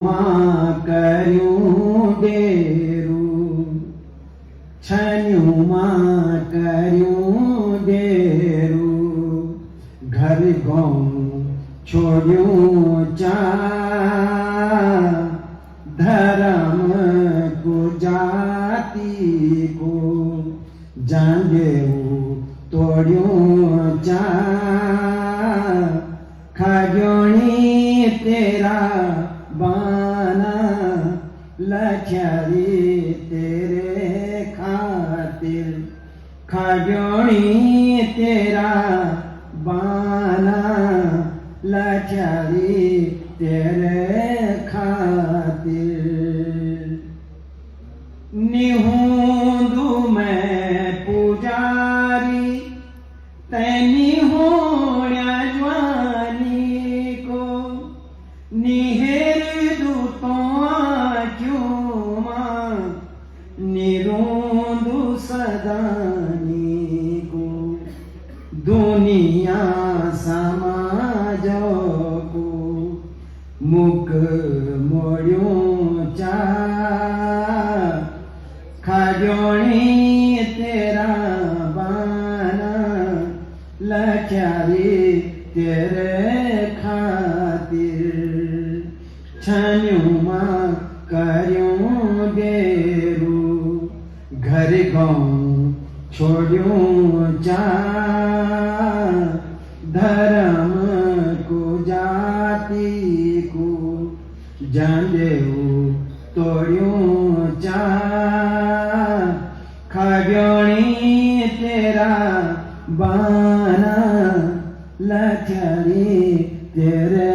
માં કર્યું ડેરું, છન્યુંમાં કર્યું ડેરું, ઘર ગૌ છોડ્યું ચા, ધર્મ કો જાતિ કો જાંગેવું તોડ્યું ચા, ખાજોણી તેરા बाना लख्यारी तेरे खातिर, खाजोणी तेरा बाना लख्यारी तेरे खातिर। निहूंदू मैं पुजारी तैनी होण्या ज्वानी को, निहेर निरोंदु सदानी को, दुनिया समाज को मुख मोड़्यों चा, खाजोणी तेरा बाना लख्यारी तेरे खातिर, छन्युंમાં કર્યું ડેરું, ઘર ગૌ છોડ્યું ચા, ધર્મ કો જાતિ કો જાંડેવું તોડ્યું ચા, ખાજોણી તેરા બાના લખ્યારી તેરે